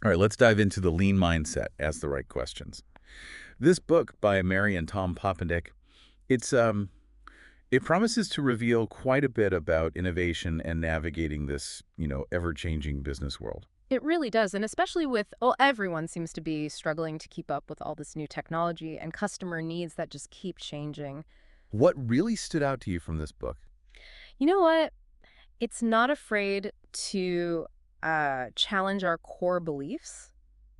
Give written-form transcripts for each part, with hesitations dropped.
All right, let's dive into the lean mindset. Ask the right questions. This book by Mary and Tom Poppendieck, it's it promises to reveal quite a bit about innovation and navigating this, ever-changing business world. It really does, and especially with, well, everyone seems to be struggling to keep up with all this new technology and customer needs that just keep changing. What really stood out to you from this book? You know what? It's not afraid to challenge our core beliefs.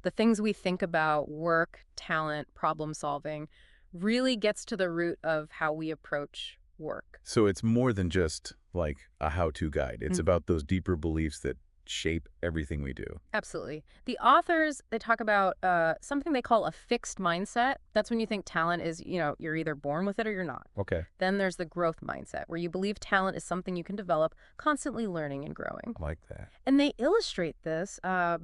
The things we think about work, talent, problem solving really gets to the root of how we approach work. So it's more than just like a how-to guide. It's about those deeper beliefs that shape everything we do. Absolutely. The authors, they talk about something they call a fixed mindset. That's when you think talent is, you're either born with it or you're not. Okay. Then there's the growth mindset, where you believe talent is something you can develop, constantly learning and growing. I like that. And they illustrate this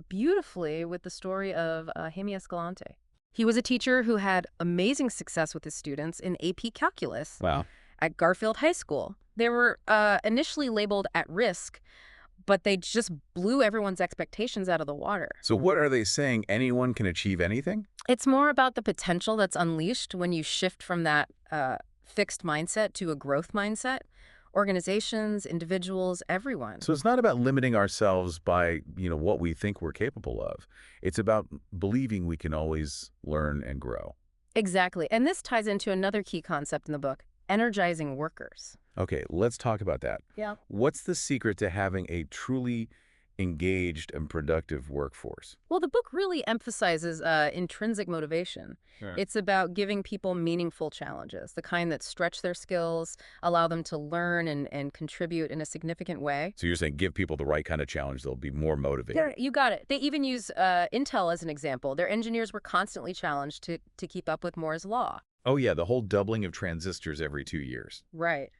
beautifully with the story of Jaime Escalante. He was a teacher who had amazing success with his students in AP Calculus Wow. at Garfield High School. They were initially labeled at risk, but they just blew everyone's expectations out of the water. So what are they saying? Anyone can achieve anything? It's more about the potential that's unleashed when you shift from that fixed mindset to a growth mindset. Organizations, individuals, everyone. So it's not about limiting ourselves by, what we think we're capable of. It's about believing we can always learn and grow. Exactly. And this ties into another key concept in the book, energizing workers. Okay, let's talk about that. Yeah. What's the secret to having a truly engaged and productive workforce? Well, the book really emphasizes intrinsic motivation. Sure. It's about giving people meaningful challenges, the kind that stretch their skills, allow them to learn and contribute in a significant way. So you're saying give people the right kind of challenge, they'll be more motivated. Yeah, you got it. They even use Intel as an example. Their engineers were constantly challenged to keep up with Moore's law. Oh yeah, the whole doubling of transistors every 2 years. Right.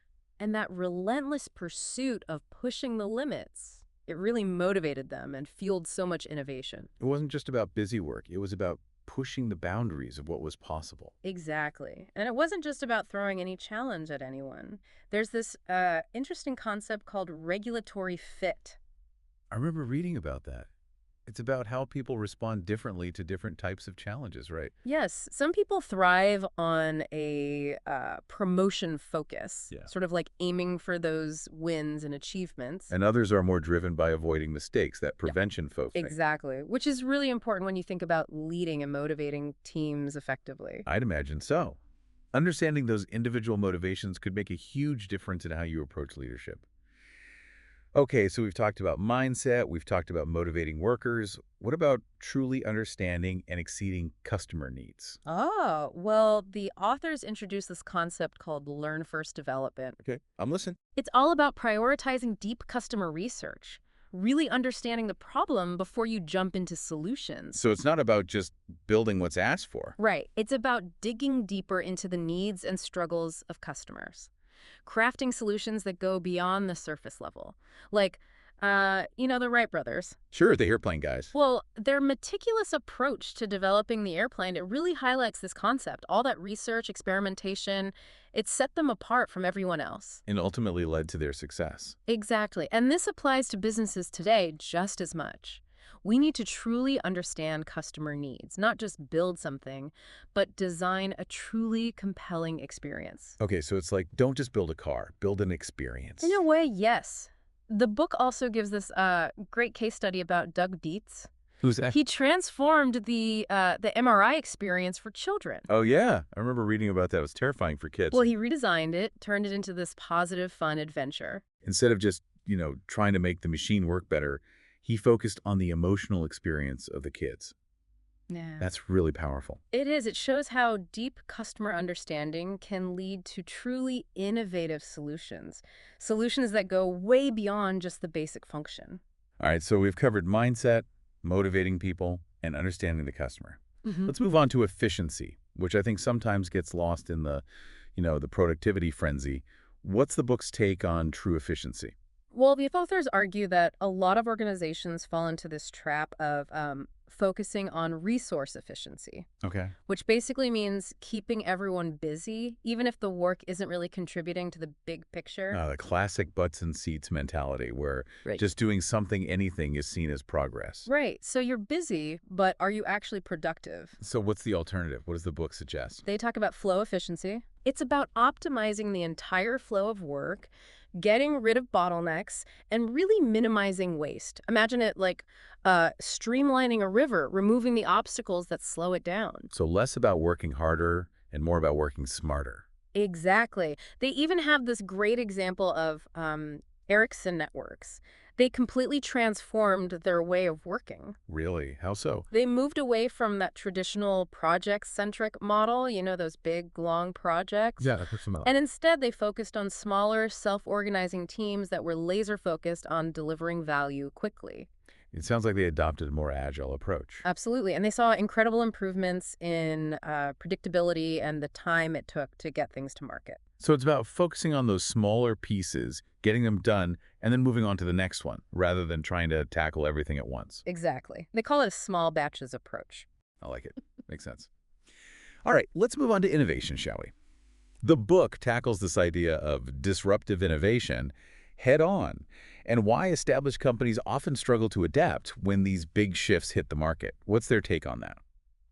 And that relentless pursuit of pushing the limits, it really motivated them and fueled so much innovation. It wasn't just about busy work, it was about pushing the boundaries of what was possible. Exactly. And it wasn't just about throwing any challenge at anyone. There's this interesting concept called regulatory fit. I remember reading about that. It's about how people respond differently to different types of challenges, right? Yes, some people thrive on a promotion focus, Yeah. sort of like aiming for those wins and achievements. And others are more driven by avoiding mistakes, that Yeah, prevention folk thing. exactly, which is really important when you think about leading and motivating teams effectively. I'd imagine so. Understanding those individual motivations could make a huge difference in how you approach leadership. Okay, so we've talked about mindset, we've talked about motivating workers. What about truly understanding and exceeding customer needs? Oh, well, the authors introduce this concept called learn first development. Okay, I'm listening. It's all about prioritizing deep customer research, really understanding the problem before you jump into solutions. So it's not about just building what's asked for. Right. It's about digging deeper into the needs and struggles of customers, crafting solutions that go beyond the surface level. Like, the Wright brothers. Sure, the airplane guys. Well, their meticulous approach to developing the airplane, it really highlights this concept. All that research, experimentation, it set them apart from everyone else. And ultimately led to their success. Exactly. And this applies to businesses today just as much. We need to truly understand customer needs, not just build something, but design a truly compelling experience. Okay, so it's like, don't just build a car, build an experience. In a way, yes. The book also gives this great case study about Doug Dietz. Who's that? He transformed the MRI experience for children. Oh, yeah. I remember reading about that. It was terrifying for kids. Well, he redesigned it, turned it into this positive, fun adventure. Instead of just, trying to make the machine work better, he focused on the emotional experience of the kids. Yeah. That's really powerful. It is. It shows how deep customer understanding can lead to truly innovative solutions. Solutions that go way beyond just the basic function. All right, so we've covered mindset, motivating people, and understanding the customer. Let's move on to efficiency, which I think sometimes gets lost in the productivity frenzy. What's the book's take on true efficiency? Well, the authors argue that a lot of organizations fall into this trap of focusing on resource efficiency, Okay. which basically means keeping everyone busy, even if the work isn't really contributing to the big picture. The classic butts and seats mentality where Right. just doing something, anything is seen as progress. Right. So you're busy, but are you actually productive? So what's the alternative? What does the book suggest? They talk about flow efficiency. It's about optimizing the entire flow of work, getting rid of bottlenecks, and really minimizing waste. Imagine it like streamlining a river, removing the obstacles that slow it down. So less about working harder and more about working smarter. Exactly. They even have this great example of Ericsson networks. They completely transformed their way of working. Really? How so? They moved away from that traditional project-centric model, those big, long projects. Yeah, that's familiar. And instead, they focused on smaller, self-organizing teams that were laser-focused on delivering value quickly. It sounds like they adopted a more agile approach. Absolutely. And they saw incredible improvements in predictability and the time it took to get things to market. So it's about focusing on those smaller pieces, getting them done, and then moving on to the next one, rather than trying to tackle everything at once. Exactly. They call it a small batches approach. I like it. Makes sense. All right, let's move on to innovation, shall we? The book tackles this idea of disruptive innovation head on and why established companies often struggle to adapt when these big shifts hit the market. What's their take on that?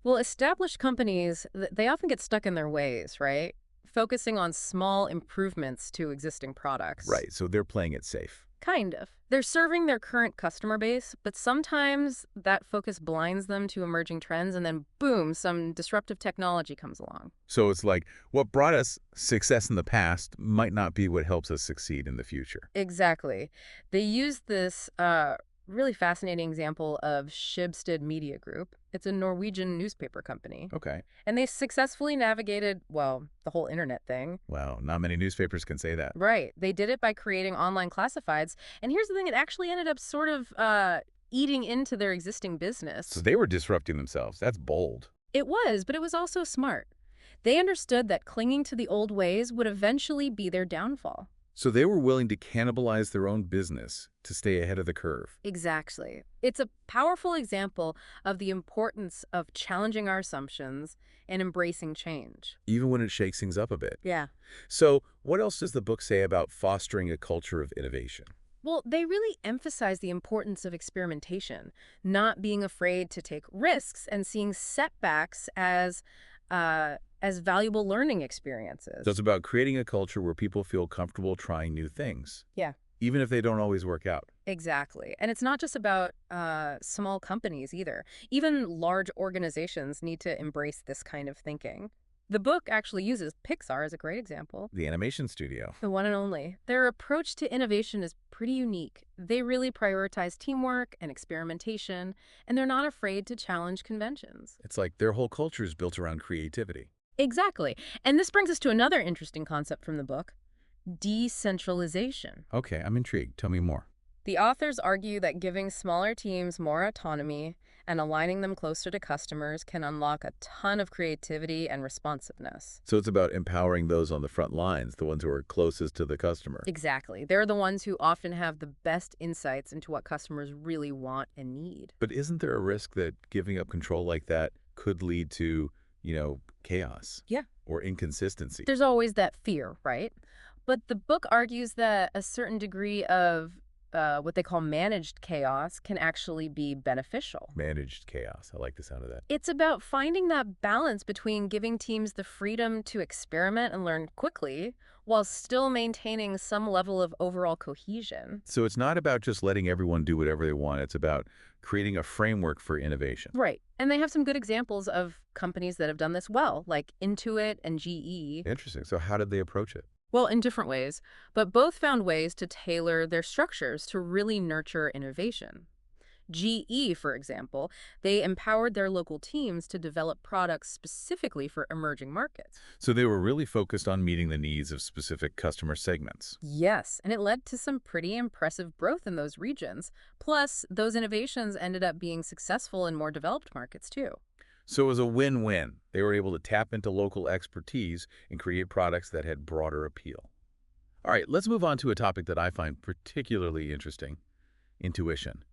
Well, established companies, they often get stuck in their ways, right? Focusing on small improvements to existing products. Right, so they're playing it safe. Kind of. They're serving their current customer base, but sometimes that focus blinds them to emerging trends and then boom, some disruptive technology comes along. So it's like what brought us success in the past might not be what helps us succeed in the future. Exactly. They use this really fascinating example of Schibsted Media Group. It's a Norwegian newspaper company. Okay. And they successfully navigated, well, the whole internet thing. Well, not many newspapers can say that. Right. They did it by creating online classifieds. And here's the thing, it actually ended up sort of eating into their existing business. So they were disrupting themselves. That's bold. It was, but it was also smart. They understood that clinging to the old ways would eventually be their downfall. So they were willing to cannibalize their own business to stay ahead of the curve. Exactly. It's a powerful example of the importance of challenging our assumptions and embracing change. Even when it shakes things up a bit. Yeah. So what else does the book say about fostering a culture of innovation? Well, they really emphasize the importance of experimentation, not being afraid to take risks and seeing setbacks as valuable learning experiences. So it's about creating a culture where people feel comfortable trying new things, Yeah. even if they don't always work out. Exactly. And it's not just about small companies either. Even large organizations need to embrace this kind of thinking. The book actually uses Pixar as a great example. The animation studio. The one and only. Their approach to innovation is pretty unique. They really prioritize teamwork and experimentation, and they're not afraid to challenge conventions. It's like their whole culture is built around creativity. Exactly. And this brings us to another interesting concept from the book, decentralization. Okay, I'm intrigued. Tell me more. The authors argue that giving smaller teams more autonomy and aligning them closer to customers can unlock a ton of creativity and responsiveness. So it's about empowering those on the front lines, the ones who are closest to the customer. Exactly. They're the ones who often have the best insights into what customers really want and need. But isn't there a risk that giving up control like that could lead to, chaos? Yeah. Or inconsistency? There's always that fear, right? But the book argues that a certain degree of what they call managed chaos can actually be beneficial. Managed chaos. I like the sound of that. It's about finding that balance between giving teams the freedom to experiment and learn quickly while still maintaining some level of overall cohesion. So it's not about just letting everyone do whatever they want. It's about creating a framework for innovation. Right. And they have some good examples of companies that have done this well, like Intuit and GE. Interesting. So how did they approach it? Well, in different ways, but both found ways to tailor their structures to really nurture innovation. GE, for example, they empowered their local teams to develop products specifically for emerging markets. So they were really focused on meeting the needs of specific customer segments. Yes, and it led to some pretty impressive growth in those regions. Plus, those innovations ended up being successful in more developed markets, too. So it was a win-win. They were able to tap into local expertise and create products that had broader appeal. All right, let's move on to a topic that I find particularly interesting, intuition.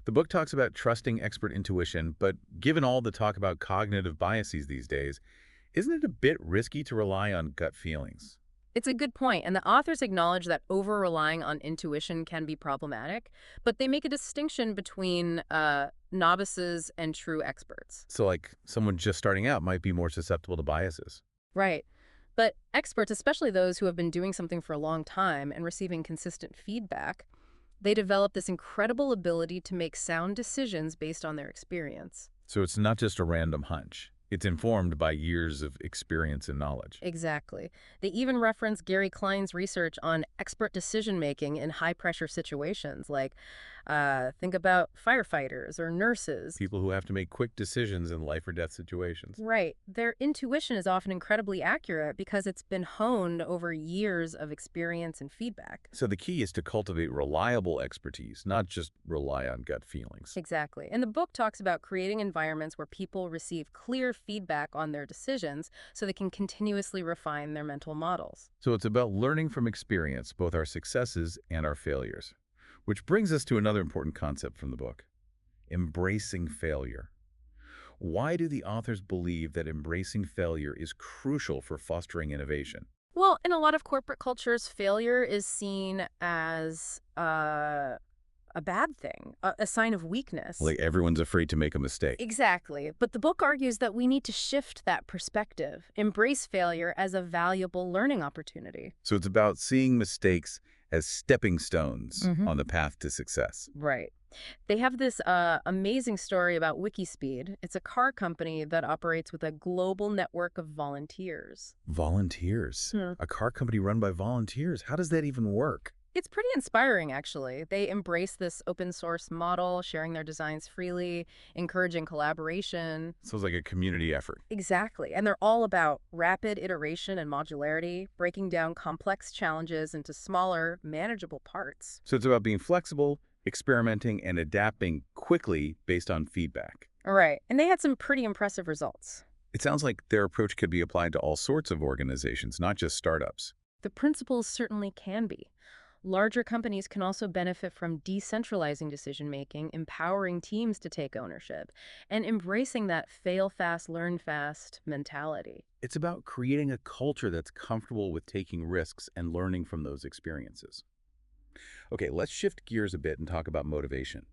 The book talks about trusting expert intuition, but given all the talk about cognitive biases these days, isn't it a bit risky to rely on gut feelings? It's a good point, and the authors acknowledge that over-relying on intuition can be problematic, but they make a distinction between novices and true experts. So, like, someone just starting out might be more susceptible to biases. Right. But experts, especially those who have been doing something for a long time and receiving consistent feedback, they develop this incredible ability to make sound decisions based on their experience. So it's not just a random hunch. It's informed by years of experience and knowledge. Exactly. They even reference Gary Klein's research on expert decision-making in high-pressure situations, like think about firefighters or nurses. People who have to make quick decisions in life or death situations. Right. Their intuition is often incredibly accurate because it's been honed over years of experience and feedback. So the key is to cultivate reliable expertise, not just rely on gut feelings. Exactly. And the book talks about creating environments where people receive clear feedback on their decisions so they can continuously refine their mental models. So it's about learning from experience, both our successes and our failures. Which brings us to another important concept from the book, embracing failure. Why do the authors believe that embracing failure is crucial for fostering innovation? Well, in a lot of corporate cultures, failure is seen as a bad thing, a sign of weakness. Like everyone's afraid to make a mistake. Exactly. But the book argues that we need to shift that perspective, embrace failure as a valuable learning opportunity. So it's about seeing mistakes as stepping stones Hmm. on the path to success. Right. They have this amazing story about Wikispeed. It's a car company that operates with a global network of volunteers. Volunteers. A car company run by volunteers. How does that even work? It's pretty inspiring, actually. They embrace this open source model, sharing their designs freely, encouraging collaboration. Sounds like a community effort. Exactly. And they're all about rapid iteration and modularity, breaking down complex challenges into smaller, manageable parts. So it's about being flexible, experimenting, and adapting quickly based on feedback. All right. And they had some pretty impressive results. It sounds like their approach could be applied to all sorts of organizations, not just startups. The principles certainly can be. Larger companies can also benefit from decentralizing decision-making, empowering teams to take ownership, and embracing that fail fast, learn fast mentality. It's about creating a culture that's comfortable with taking risks and learning from those experiences. Okay, let's shift gears a bit and talk about motivation.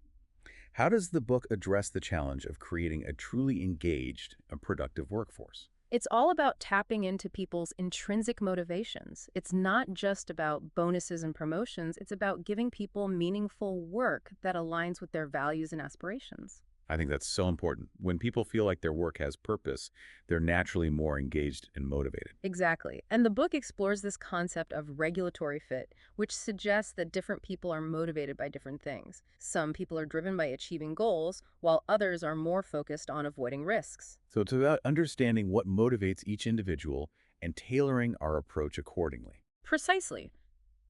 How does the book address the challenge of creating a truly engaged and productive workforce? It's all about tapping into people's intrinsic motivations. It's not just about bonuses and promotions. It's about giving people meaningful work that aligns with their values and aspirations. I think that's so important. When people feel like their work has purpose, they're naturally more engaged and motivated. Exactly. And the book explores this concept of regulatory fit, which suggests that different people are motivated by different things. Some people are driven by achieving goals, while others are more focused on avoiding risks. So it's about understanding what motivates each individual and tailoring our approach accordingly. Precisely.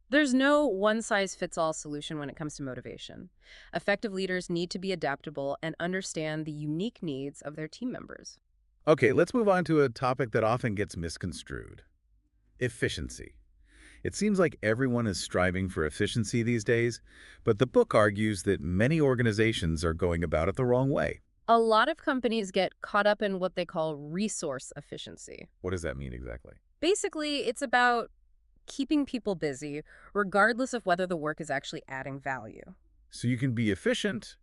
There's no one-size-fits-all solution when it comes to motivation. Effective leaders need to be adaptable and understand the unique needs of their team members. Okay, let's move on to a topic that often gets misconstrued. Efficiency. It seems like everyone is striving for efficiency these days, but the book argues that many organizations are going about it the wrong way. A lot of companies get caught up in what they call resource efficiency. What does that mean exactly? Basically, it's about keeping people busy, regardless of whether the work is actually adding value. So you can be efficient,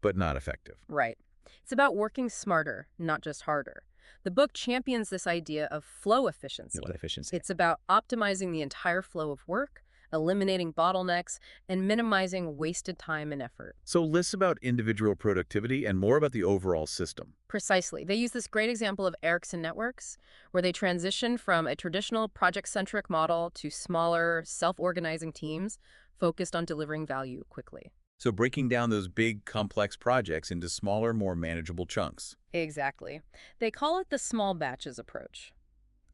but not effective. Right. It's about working smarter, not just harder. The book champions this idea of flow efficiency. What efficiency? It's about optimizing the entire flow of work, eliminating bottlenecks, and minimizing wasted time and effort. So less about individual productivity and more about the overall system. Precisely. They use this great example of Ericsson Networks, where they transition from a traditional project-centric model to smaller, self-organizing teams focused on delivering value quickly. So breaking down those big, complex projects into smaller, more manageable chunks. Exactly. They call it the small batches approach.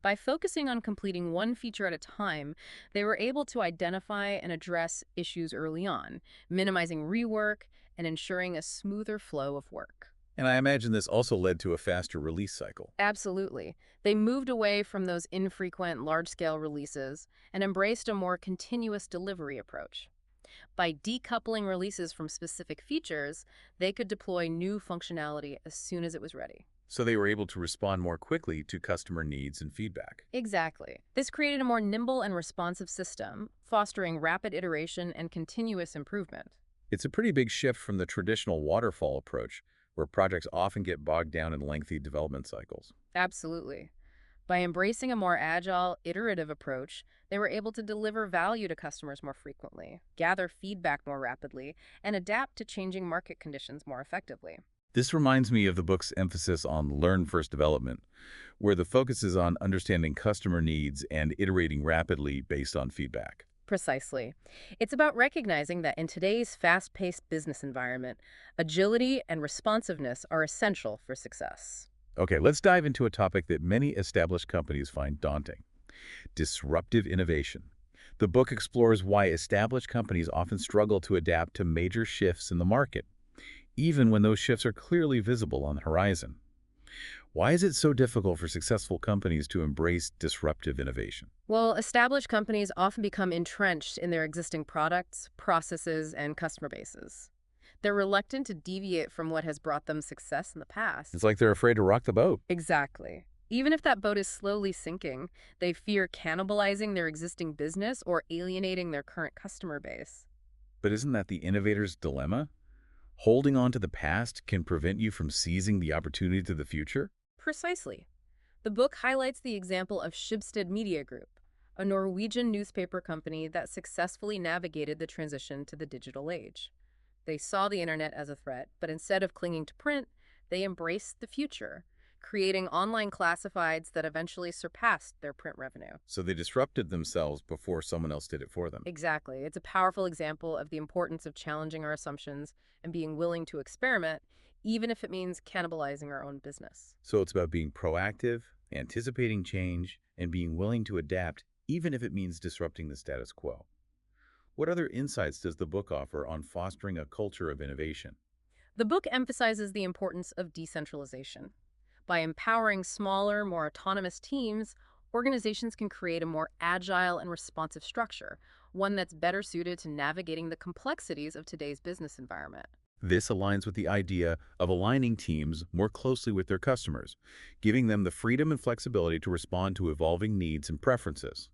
By focusing on completing one feature at a time, they were able to identify and address issues early on, minimizing rework and ensuring a smoother flow of work. And I imagine this also led to a faster release cycle. Absolutely. They moved away from those infrequent, large-scale releases and embraced a more continuous delivery approach. By decoupling releases from specific features, they could deploy new functionality as soon as it was ready. So they were able to respond more quickly to customer needs and feedback. Exactly. This created a more nimble and responsive system, fostering rapid iteration and continuous improvement. It's a pretty big shift from the traditional waterfall approach, where projects often get bogged down in lengthy development cycles. Absolutely. By embracing a more agile, iterative approach, they were able to deliver value to customers more frequently, gather feedback more rapidly, and adapt to changing market conditions more effectively. This reminds me of the book's emphasis on learn-first development, where the focus is on understanding customer needs and iterating rapidly based on feedback. Precisely. It's about recognizing that in today's fast paced business environment, agility and responsiveness are essential for success. Okay, let's dive into a topic that many established companies find daunting: disruptive innovation. The book explores why established companies often struggle to adapt to major shifts in the market, even when those shifts are clearly visible on the horizon. Why is it so difficult for successful companies to embrace disruptive innovation? Well, established companies often become entrenched in their existing products, processes, and customer bases. They're reluctant to deviate from what has brought them success in the It's past. like they're afraid to rock the boat. Exactly. Even if that boat is slowly sinking, they fear cannibalizing their existing business or alienating their current customer base. But isn't that the innovator's dilemma? Holding on to the past can prevent you from seizing the opportunity to the future? Precisely. The book highlights the example of Schibsted Media Group, a Norwegian newspaper company that successfully navigated the transition to the digital age. They saw the internet as a threat, but instead of clinging to print, they embraced the future, creating online classifieds that eventually surpassed their print revenue. So they disrupted themselves before someone else did it for them. Exactly. It's a powerful example of the importance of challenging our assumptions and being willing to experiment, even if it means cannibalizing our own business. So it's about being proactive, anticipating change, and being willing to adapt, even if it means disrupting the status quo. What other insights does the book offer on fostering a culture of innovation? The book emphasizes the importance of decentralization. By empowering smaller, more autonomous teams, organizations can create a more agile and responsive structure, one that's better suited to navigating the complexities of today's business environment. This aligns with the idea of aligning teams more closely with their customers, giving them the freedom and flexibility to respond to evolving needs and preferences.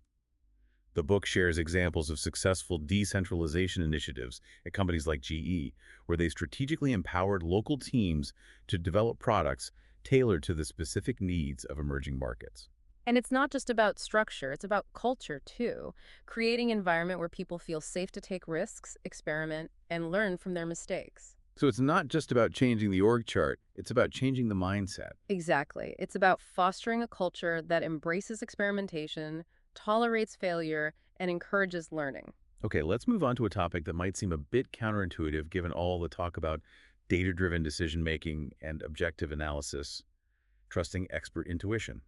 The book shares examples of successful decentralization initiatives at companies like GE, where they strategically empowered local teams to develop products tailored to the specific needs of emerging markets. And it's not just about structure, it's about culture too, creating an environment where people feel safe to take risks, experiment, and learn from their mistakes. So it's not just about changing the org chart, it's about changing the mindset. Exactly. It's about fostering a culture that embraces experimentation, tolerates failure, and encourages learning. Okay, let's move on to a topic that might seem a bit counterintuitive given all the talk about data-driven decision-making and objective analysis, trusting expert intuition.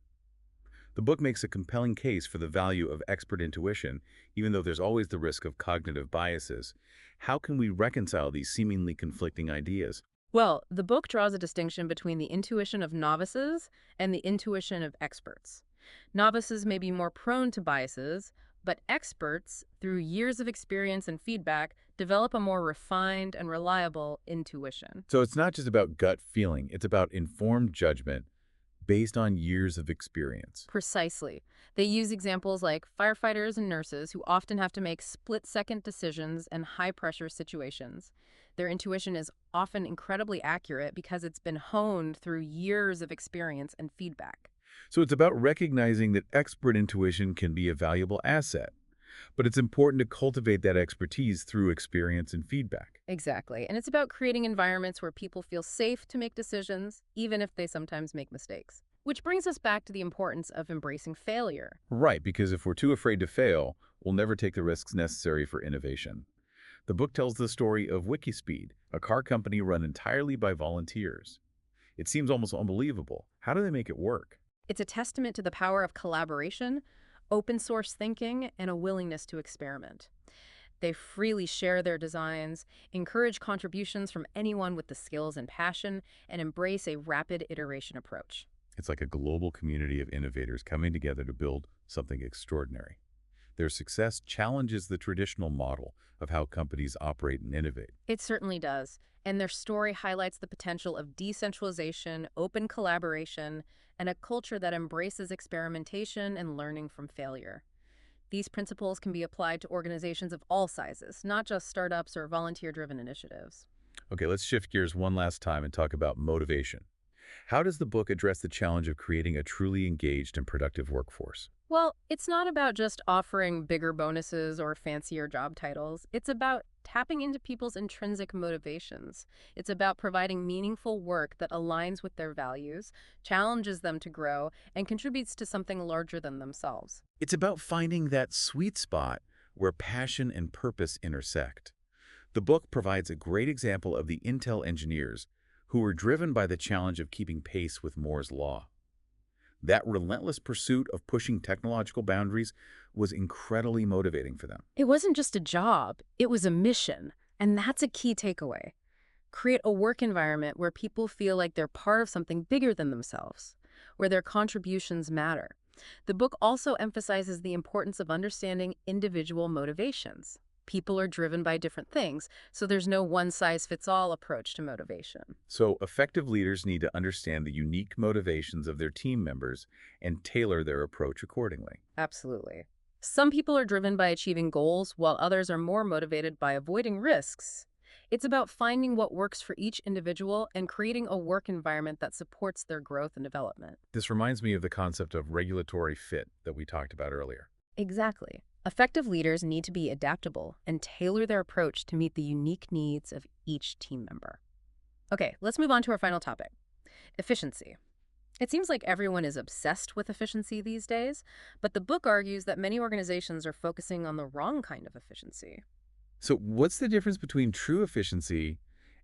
The book makes a compelling case for the value of expert intuition, even though there's always the risk of cognitive biases. How can we reconcile these seemingly conflicting ideas? Well, the book draws a distinction between the intuition of novices and the intuition of experts. Novices may be more prone to biases, but experts, through years of experience and feedback, develop a more refined and reliable intuition. So it's not just about gut feeling, it's about informed judgment based on years of experience. Precisely. They use examples like firefighters and nurses who often have to make split-second decisions in high-pressure situations. Their intuition is often incredibly accurate because it's been honed through years of experience and feedback. So it's about recognizing that expert intuition can be a valuable asset, but it's important to cultivate that expertise through experience and feedback. Exactly. And it's about creating environments where people feel safe to make decisions, even if they sometimes make mistakes. Which brings us back to the importance of embracing failure. Right, because if we're too afraid to fail, we'll never take the risks necessary for innovation. The book tells the story of Wikispeed, a car company run entirely by volunteers. It seems almost unbelievable. How do they make it work? It's a testament to the power of collaboration, open source thinking, and a willingness to experiment. They freely share their designs, encourage contributions from anyone with the skills and passion, and embrace a rapid iteration approach. It's like a global community of innovators coming together to build something extraordinary. Their success challenges the traditional model of how companies operate and innovate. It certainly does. And their story highlights the potential of decentralization, open collaboration, and a culture that embraces experimentation and learning from failure. These principles can be applied to organizations of all sizes, not just startups or volunteer-driven initiatives. Okay, let's shift gears one last time and talk about motivation. How does the book address the challenge of creating a truly engaged and productive workforce? Well, it's not about just offering bigger bonuses or fancier job titles. It's about tapping into people's intrinsic motivations. It's about providing meaningful work that aligns with their values, challenges them to grow, and contributes to something larger than themselves. It's about finding that sweet spot where passion and purpose intersect. The book provides a great example of the Intel engineers who were driven by the challenge of keeping pace with Moore's law. That relentless pursuit of pushing technological boundaries was incredibly motivating for them. It wasn't just a job, it was a mission. And that's a key takeaway. Create a work environment where people feel like they're part of something bigger than themselves, where their contributions matter. The book also emphasizes the importance of understanding individual motivations. People are driven by different things, so there's no one-size-fits-all approach to motivation. So effective leaders need to understand the unique motivations of their team members and tailor their approach accordingly. Absolutely. Some people are driven by achieving goals, while others are more motivated by avoiding risks. It's about finding what works for each individual and creating a work environment that supports their growth and development. This reminds me of the concept of regulatory fit that we talked about earlier. Exactly. Effective leaders need to be adaptable and tailor their approach to meet the unique needs of each team member. Okay, let's move on to our final topic, efficiency. It seems like everyone is obsessed with efficiency these days, but the book argues that many organizations are focusing on the wrong kind of efficiency. So what's the difference between true efficiency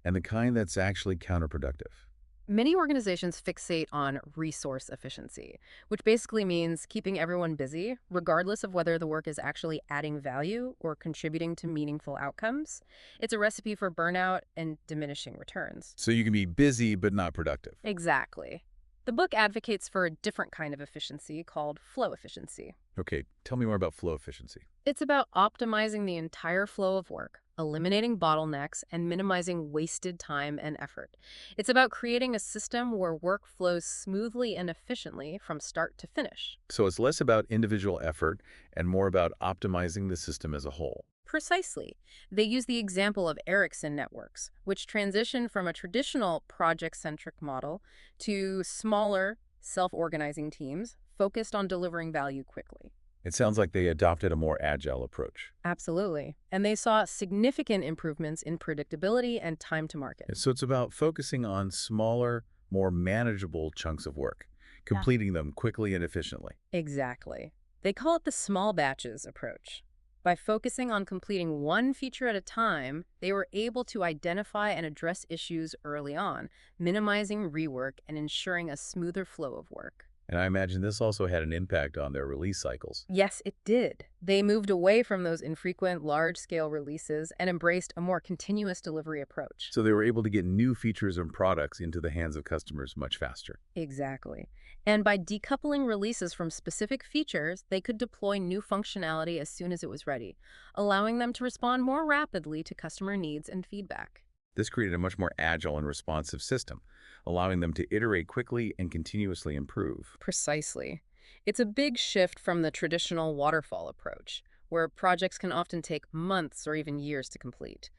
and the kind that's actually counterproductive? Many organizations fixate on resource efficiency, which basically means keeping everyone busy, regardless of whether the work is actually adding value or contributing to meaningful outcomes. It's a recipe for burnout and diminishing returns. So you can be busy but not productive. Exactly. The book advocates for a different kind of efficiency called flow efficiency. Okay, tell me more about flow efficiency. It's about optimizing the entire flow of work, eliminating bottlenecks, and minimizing wasted time and effort. It's about creating a system where work flows smoothly and efficiently from start to finish. So it's less about individual effort and more about optimizing the system as a whole. Precisely. They use the example of Ericsson networks, which transitioned from a traditional project-centric model to smaller, self-organizing teams focused on delivering value quickly. It sounds like they adopted a more agile approach. Absolutely. And they saw significant improvements in predictability and time to market. So it's about focusing on smaller, more manageable chunks of work, Yeah. completing them quickly and efficiently. Exactly. They call it the small batches approach. By focusing on completing one feature at a time, they were able to identify and address issues early on, minimizing rework and ensuring a smoother flow of work. And I imagine this also had an impact on their release cycles. Yes, it did. They moved away from those infrequent, large-scale releases and embraced a more continuous delivery approach. So they were able to get new features and products into the hands of customers much faster. Exactly. And by decoupling releases from specific features, they could deploy new functionality as soon as it was ready, allowing them to respond more rapidly to customer needs and feedback. This created a much more agile and responsive system, allowing them to iterate quickly and continuously improve. Precisely. It's a big shift from the traditional waterfall approach, where projects can often take months or even years to complete.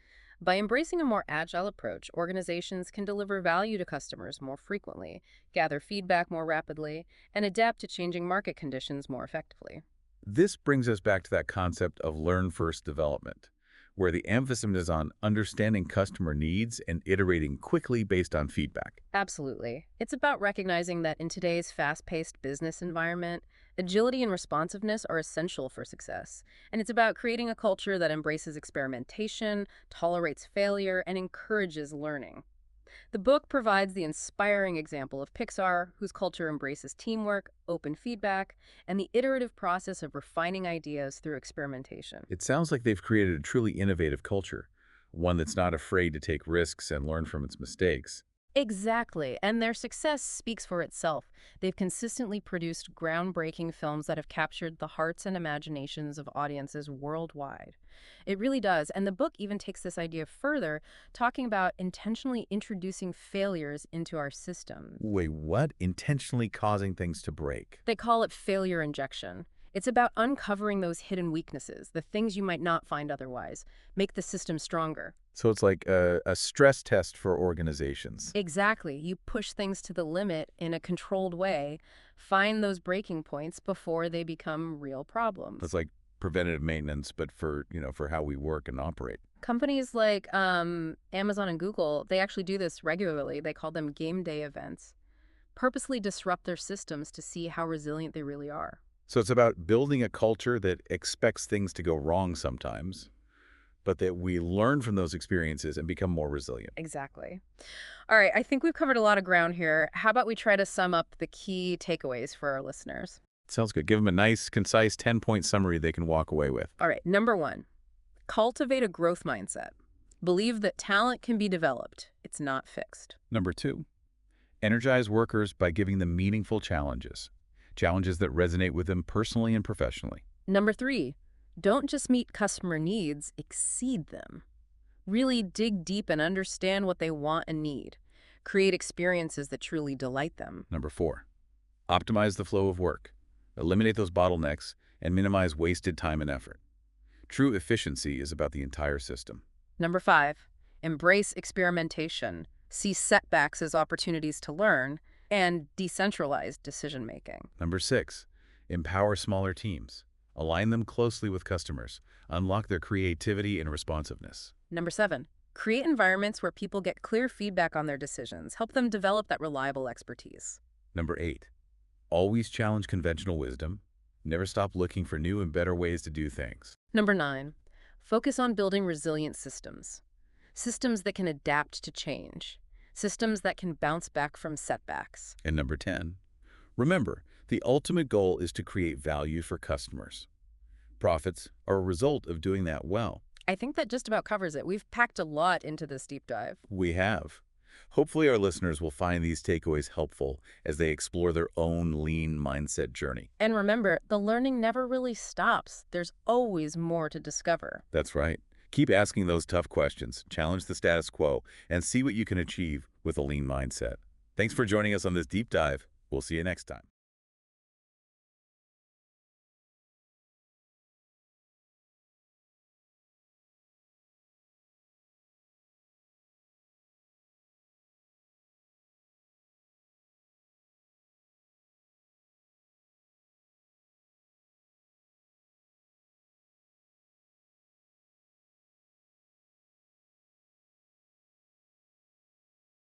By embracing a more agile approach, organizations can deliver value to customers more frequently, gather feedback more rapidly, and adapt to changing market conditions more effectively. This brings us back to that concept of learn-first development, where the emphasis is on understanding customer needs and iterating quickly based on feedback. Absolutely. It's about recognizing that in today's fast-paced business environment, agility and responsiveness are essential for success. And it's about creating a culture that embraces experimentation, tolerates failure, and encourages learning. The book provides the inspiring example of Pixar, whose culture embraces teamwork, open feedback, and the iterative process of refining ideas through experimentation. It sounds like they've created a truly innovative culture, one that's not afraid to take risks and learn from its mistakes. Exactly, and their success speaks for itself. They've consistently produced groundbreaking films that have captured the hearts and imaginations of audiences worldwide. It really does, and the book even takes this idea further, talking about intentionally introducing failures into our systems. Wait, what? Intentionally causing things to break. They call it failure injection. It's about uncovering those hidden weaknesses, the things you might not find otherwise, make the system stronger. So it's like a stress test for organizations. Exactly. You push things to the limit in a controlled way, find those breaking points before they become real It's problems. like preventative maintenance, but for how we work and operate. Companies like Amazon and Google, they actually do this regularly. They call them game day events, purposely disrupt their systems to see how resilient they really are. So it's about building a culture that expects things to go wrong sometimes, but that we learn from those experiences and become more resilient. Exactly. All right, I think we've covered a lot of ground here. How about we try to sum up the key takeaways for our listeners? Sounds good. Give them a nice, concise 10-point summary they can walk away with. All right, number one, cultivate a growth mindset. Believe that talent can be developed, it's not fixed. Number 2, energize workers by giving them meaningful challenges, challenges that resonate with them personally and professionally. Number three, don't just meet customer needs, exceed them. Really dig deep and understand what they want and need. Create experiences that truly delight them. Number 4, optimize the flow of work, eliminate those bottlenecks, and minimize wasted time and effort. True efficiency is about the entire system. Number five, embrace experimentation. See setbacks as opportunities to learn and decentralize decision making. Number 6, empower smaller teams. Align them closely with customers. Unlock their creativity and responsiveness. Number seven, create environments where people get clear feedback on their decisions. Help them develop that reliable expertise. Number 8, always challenge conventional wisdom. Never stop looking for new and better ways to do things. Number nine, focus on building resilient systems. Systems that can adapt to change. Systems that can bounce back from setbacks. And number 10, remember, the ultimate goal is to create value for customers. Profits are a result of doing that well. I think that just about covers it. We've packed a lot into this deep dive. We have. Hopefully our listeners will find these takeaways helpful as they explore their own lean mindset journey. And remember, the learning never really stops. There's always more to discover. That's right. Keep asking those tough questions, challenge the status quo, and see what you can achieve with a lean mindset. Thanks for joining us on this deep dive. We'll see you next time.